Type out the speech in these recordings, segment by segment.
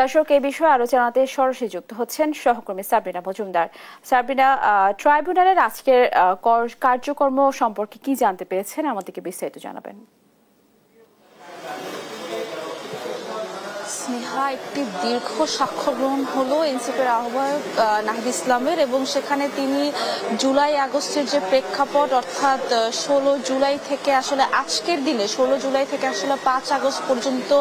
দর্শক, এই বিষয়ে আলোচনাতে সরাসরি যুক্ত হচ্ছেন সহকর্মী সাবরিনা মজুমদার। সাবরিনা, ট্রাইব্যুনালের আজকের কার্যক্রম সম্পর্কে কি জানতে পেরেছেন, আমাদেরকে বিস্তারিত জানাবেন। স্নেহা, একটি দীর্ঘ সাক্ষ্য গ্রহণ হলো এনসিপির আহ্বায়ক নাহিদ ইসলামের, এবং সেখানে তিনি জুলাই আগস্টের যে প্রেক্ষাপট, অর্থাৎ 16 জুলাই থেকে আসলে আজকের দিনে 16 জুলাই থেকে আসলে 5 আগস্ট পর্যন্ত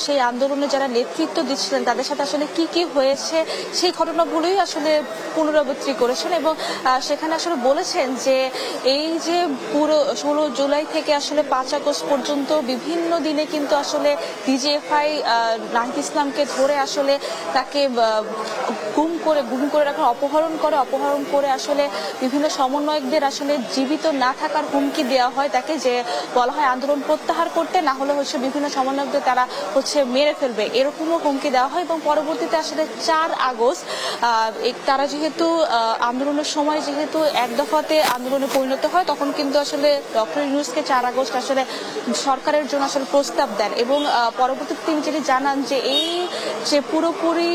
সেই আন্দোলনে যারা নেতৃত্ব দিচ্ছিলেন তাদের সাথে আসলে কি কি হয়েছে সেই ঘটনাগুলোই আসলে পুনরাবৃত্তি করেছেন। এবং সেখানে আসলে বলেছেন যে এই যে পুরো 16 জুলাই থেকে আসলে 5 আগস্ট পর্যন্ত বিভিন্ন দিনে কিন্তু আসলে ডিজিএফআই নাহিদ ইসলামকে ধরে আসলে তাকে গুম করে রাখা, অপহরণ করে আসলে বিভিন্ন সমন্বয়কদের আসলে জীবিত না থাকার হুমকি দেওয়া হয় তাকে, যে বলা হয় আন্দোলন প্রত্যাহার করতে, না হলে হচ্ছে বিভিন্ন সমন্বয়কদের তারা মেরে ফেলবে, এরকমও হুমকি দেওয়া হয়। এবং পরবর্তীতে আসলে 4 আগস্ট তারা যেহেতু আন্দোলনের সময় যেহেতু এক দফাতে আন্দোলনে পরিণত হয়, তখন কিন্তু আসলে ডক্টর ইউনূসকে 4 আগস্ট আসলে সরকারের জন্য আসলে প্রস্তাব দেন। এবং পরবর্তীতে তিনি যেটি জানান যে এই যে পুরোপুরি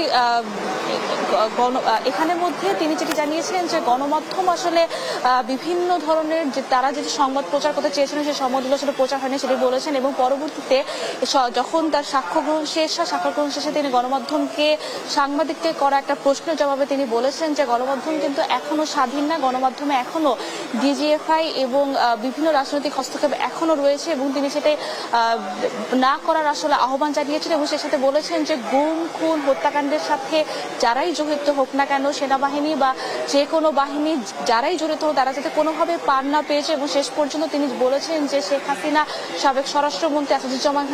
এখানের মধ্যে তিনি যেটি জানিয়েছিলেন যে গণমাধ্যম আসলে বিভিন্ন ধরনের যে তারা যেটি সংবাদ প্রচার করতে চেয়েছিলেন সেই সংবাদগুলো আসলে প্রচার হয়নি সেটি বলেছেন। এবং পরবর্তীতে যখন তার সাক্ষ্য গ্রহণ শেষে তিনি গণমাধ্যমকে সাংবাদিককে করা একটা প্রশ্নের জবাবে তিনি বলেছেন যে গণমাধ্যম কিন্তু এখনো স্বাধীন না, গণমাধ্যমে এখনো ডিজিএফআই এবং বিভিন্ন রাজনৈতিক হস্তক্ষেপ এখনো রয়েছে, এবং তিনি সেটাই না করার আসলে আহ্বান জানিয়েছেন। এবং সে সাথে বলেছেন যে গুম, খুন, হত্যাকাণ্ডের সাথে যারাই জড়িত হোক না কেন, সেনাবাহিনী বা যে কোনো বাহিনী যারাই জড়িত হোক, তারা যাতে কোনোভাবে পার না পেয়েছে। এবং শেষ পর্যন্ত তিনি বলেছেন যে শেখ হাসিনা, সাবেক স্বরাষ্ট্রমন্ত্রী আসাদুজ্জামান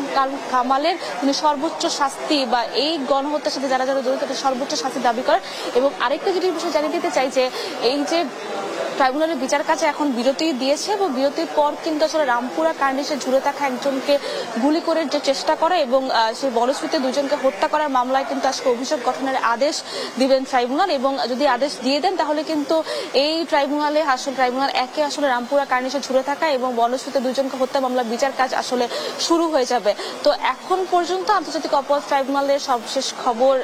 কামালের তিনি সর্বোচ্চ শাস্তি বা এই গণহত্যার সাথে যারা যারা জড়িত তাদের সর্বোচ্চ শাস্তি দাবি করেন। এবং আরেকটা যেটি বিষয় জানিয়ে দিতে চাই যে এই যে ট্রাইব্যুনালের বিচার কাজে এখন বিরতি দিয়েছে, এবং বিরতির পর কিন্তু আসলে রামপুরা কার্নিশে ঝুলে থাকা একজনকে গুলি করে যে চেষ্টা করে এবং সেই বলশ্রুতে দুজনকে হত্যা করার মামলায় কিন্তু আজকে অভিযোগ গঠনের আদেশ দিবেন ট্রাইব্যুনাল। এবং যদি আদেশ দিয়ে দেন তাহলে কিন্তু এই ট্রাইব্যুনাল একে আসলে রামপুরা কার্নিশে ঝুলে থাকা এবং বলশ্রুতে দুজনকে হত্যা মামলার বিচার কাজ আসলে শুরু হয়ে যাবে। তো এখন পর্যন্ত আন্তর্জাতিক অপরাধ ট্রাইব্যুনালের সবশেষ খবর।